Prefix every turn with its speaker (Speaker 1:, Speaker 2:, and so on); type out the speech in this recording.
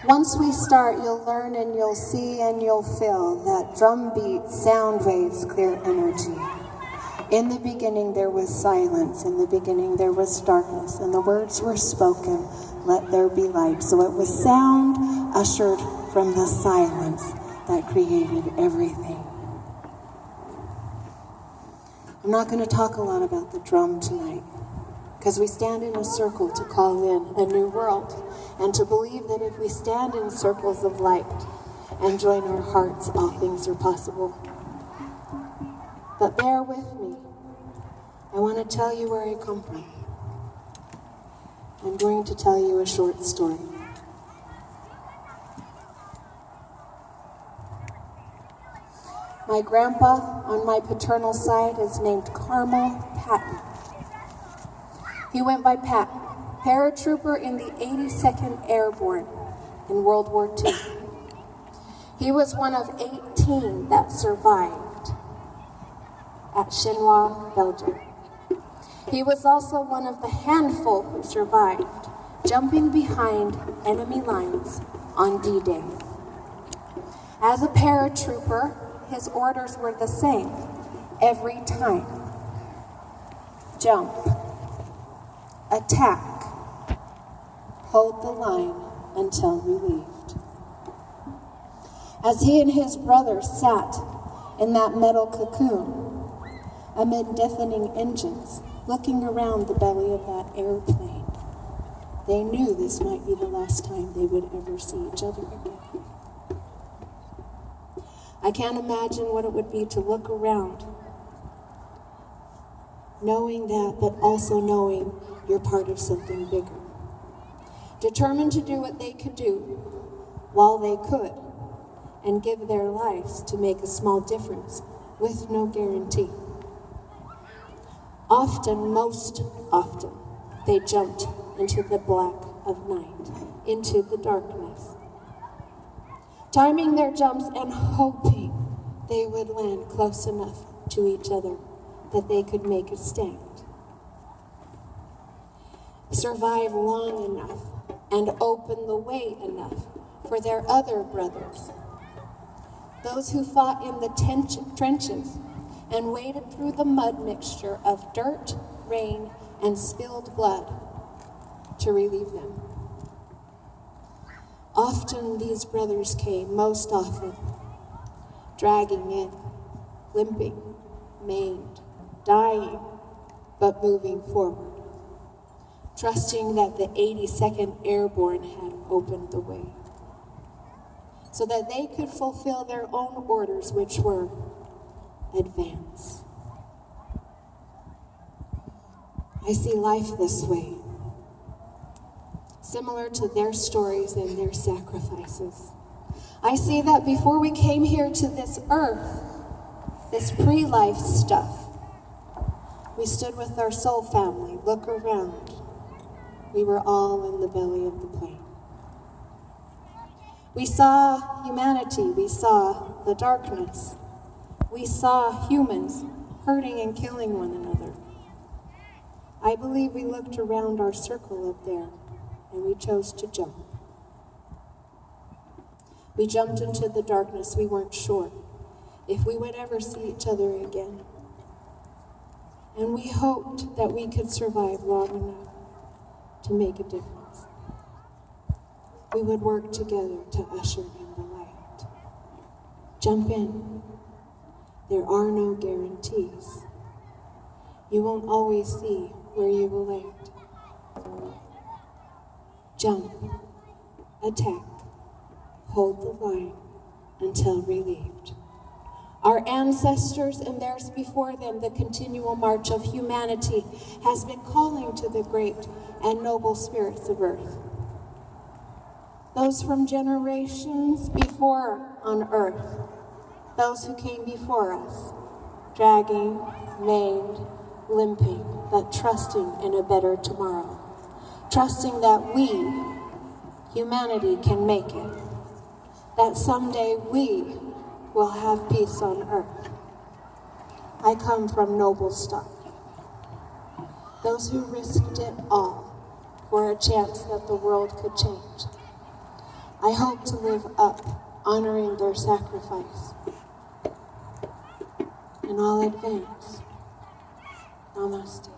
Speaker 1: Once we start, you'll learn and you'll see and you'll feel that drum beats, sound waves, clear energy. In the beginning there was silence, in the beginning there was darkness, and the words were spoken, let there be light. So it was sound ushered from the silence that created everything. I'm not going to talk a lot about the drum tonight, because we stand in a circle to call in a new world, and to believe that if we stand in circles of light and join our hearts, all things are possible. But bear with me. I want to tell you where I come from. I'm going to tell you a short story. My grandpa on my paternal side is named Carmel Patton. He went by Pat, paratrooper in the 82nd Airborne in World War II. He was one of 18 that survived at Chinois, Belgium. He was also one of the handful who survived, jumping behind enemy lines on D-Day. As a paratrooper, his orders were the same every time. Jump, attack, hold the line until relieved. As he and his brothers sat in that metal cocoon, amid deafening engines, looking around the belly of that airplane, they knew this might be the last time they would ever see each other again. I can't imagine what it would be to look around, knowing that, but also knowing you're part of something bigger. Determined to do what they could do while they could, and give their lives to make a small difference with no guarantee. Often, most often, they jumped into the black of night, into the darkness, timing their jumps and hoping they would land close enough to each other that they could make a stand. Survive long enough and open the way enough for their other brothers, those who fought in the trenches and waded through the mud mixture of dirt, rain, and spilled blood to relieve them. Often these brothers came, most often, dragging in, limping, maimed, dying, but moving forward, trusting that the 82nd Airborne had opened the way, so that they could fulfill their own orders, which were advance. I see life this way, similar to their stories and their sacrifices. I see that before we came here to this earth, this pre-life stuff, we stood with our soul family, look around. We were all in the belly of the plane. We saw humanity, we saw the darkness. We saw humans hurting and killing one another. I believe we looked around our circle up there and we chose to jump. We jumped into the darkness. We weren't sure if we would ever see each other again. And we hoped that we could survive long enough to make a difference. We would work together to usher in the light. Jump in. There are no guarantees. You won't always see where you will land. Jump, attack, hold the line until relieved. Our ancestors and theirs before them, the continual march of humanity has been calling to the great and noble spirits of earth. Those from generations before on earth, those who came before us, dragging, maimed, limping, but trusting in a better tomorrow. Trusting that we, humanity, can make it. That someday we will have peace on earth. I come from noble stock. Those who risked it all for a chance that the world could change. I hope to live up, honoring their sacrifice. In all advance, namaste.